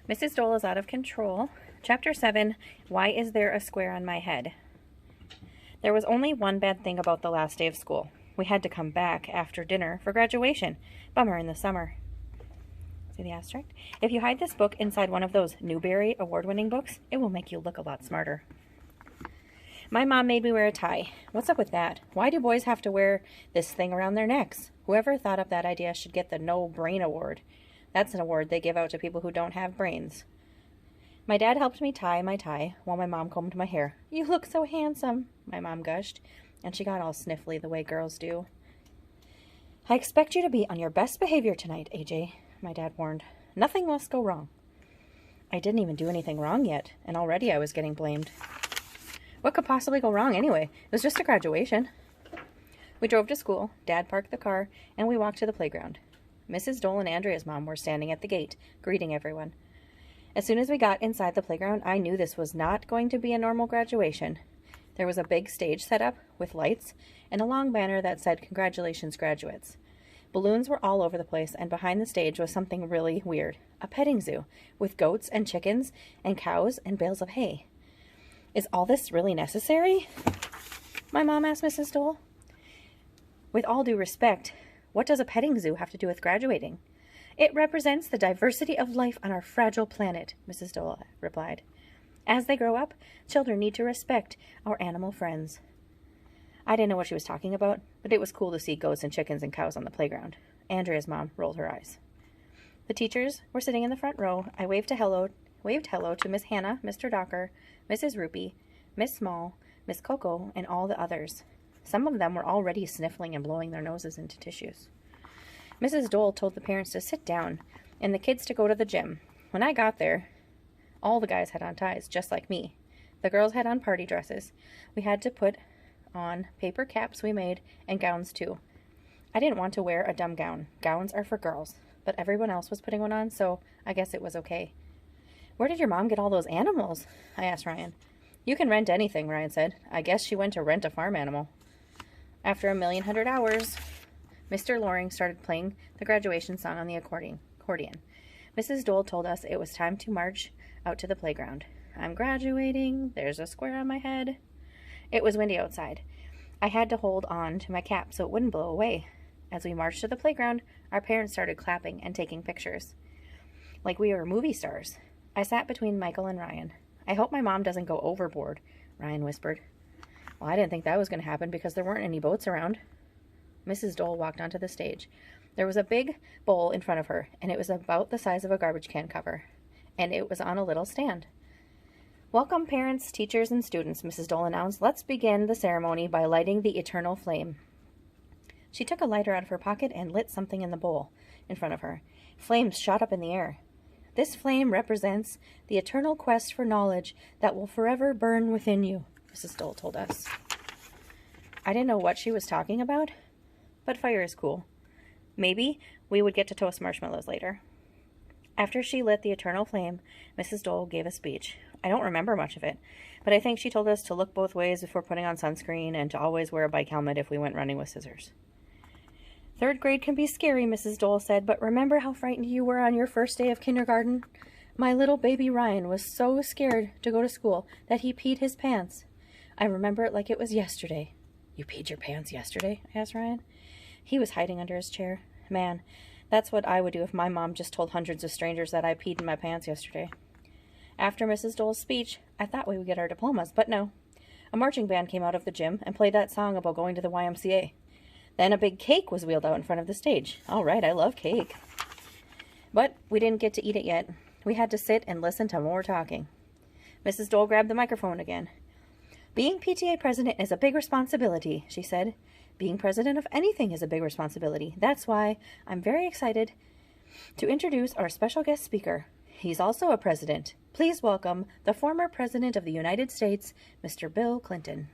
Mrs. Dole is out of control. Chapter 7, Why is there a square on my head? There was only one bad thing about the last day of school. We had to come back after dinner for graduation. Bummer in the summer. See the abstract? If you hide this book inside one of those Newbery award-winning books, it will make you look a lot smarter. My mom made me wear a tie. What's up with that? Why do boys have to wear this thing around their necks? Whoever thought up that idea should get the No Brain Award. That's an award they give out to people who don't have brains. My dad helped me tie my tie while my mom combed my hair. You look so handsome, my mom gushed, and she got all sniffly the way girls do. I expect you to be on your best behavior tonight, AJ, my dad warned. Nothing must go wrong. I didn't even do anything wrong yet, and already I was getting blamed. What could possibly go wrong anyway? It was just a graduation. We drove to school, Dad parked the car, and we walked to the playground. Mrs. Dole and Andrea's mom were standing at the gate, greeting everyone. As soon as we got inside the playground, I knew this was not going to be a normal graduation. There was a big stage set up with lights and a long banner that said, "Congratulations, graduates." Balloons were all over the place, and behind the stage was something really weird. A petting zoo with goats and chickens and cows and bales of hay. Is all this really necessary? My mom asked Mrs. Dole. With all due respect, what does a petting zoo have to do with graduating? It represents the diversity of life on our fragile planet, Mrs. Dole replied. As they grow up, children need to respect our animal friends. I didn't know what she was talking about, but it was cool to see goats and chickens and cows on the playground. Andrea's mom rolled her eyes. The teachers were sitting in the front row. I waved hello to Miss Hannah, Mr. Docker, Mrs. Rupee, Miss Small, Miss Coco, and all the others. Some of them were already sniffling and blowing their noses into tissues. Mrs. Dole told the parents to sit down and the kids to go to the gym. When I got there, all the guys had on ties, just like me. The girls had on party dresses. We had to put on paper caps we made and gowns too. I didn't want to wear a dumb gown. Gowns are for girls, but everyone else was putting one on, so I guess it was okay. Where did your mom get all those animals? I asked Ryan. You can rent anything, Ryan said. I guess she went to rent a farm animal. After 1,100,000 hours, Mr. Loring started playing the graduation song on the accordion. Mrs. Dole told us it was time to march out to the playground. I'm graduating. There's a square on my head. It was windy outside. I had to hold on to my cap so it wouldn't blow away. As we marched to the playground, our parents started clapping and taking pictures. Like we were movie stars. I sat between Michael and Ryan. I hope my mom doesn't go overboard, Ryan whispered. Well, I didn't think that was going to happen because there weren't any boats around. Mrs. Dole walked onto the stage. There was a big bowl in front of her, and it was about the size of a garbage can cover, and it was on a little stand. Welcome, parents, teachers, and students, Mrs. Dole announced. Let's begin the ceremony by lighting the eternal flame. She took a lighter out of her pocket and lit something in the bowl in front of her. Flames shot up in the air. This flame represents the eternal quest for knowledge that will forever burn within you, Mrs. Dole told us. I didn't know what she was talking about, but fire is cool. Maybe we would get to toast marshmallows later. After she lit the eternal flame, Mrs. Dole gave a speech. I don't remember much of it, but I think she told us to look both ways before putting on sunscreen and to always wear a bike helmet if we went running with scissors. Third grade can be scary, Mrs. Dole said, but remember how frightened you were on your first day of kindergarten? My little baby Ryan was so scared to go to school that he peed his pants. I remember it like it was yesterday. You peed your pants yesterday? I asked Ryan. He was hiding under his chair. Man, that's what I would do if my mom just told hundreds of strangers that I peed in my pants yesterday. After Mrs. Dole's speech, I thought we would get our diplomas, but no. A marching band came out of the gym and played that song about going to the YMCA. Then a big cake was wheeled out in front of the stage. All right, I love cake. But we didn't get to eat it yet. We had to sit and listen to more talking. Mrs. Dole grabbed the microphone again. Being PTA president is a big responsibility, she said. Being president of anything is a big responsibility. That's why I'm very excited to introduce our special guest speaker. He's also a president. Please welcome the former president of the United States, Mr. Bill Clinton.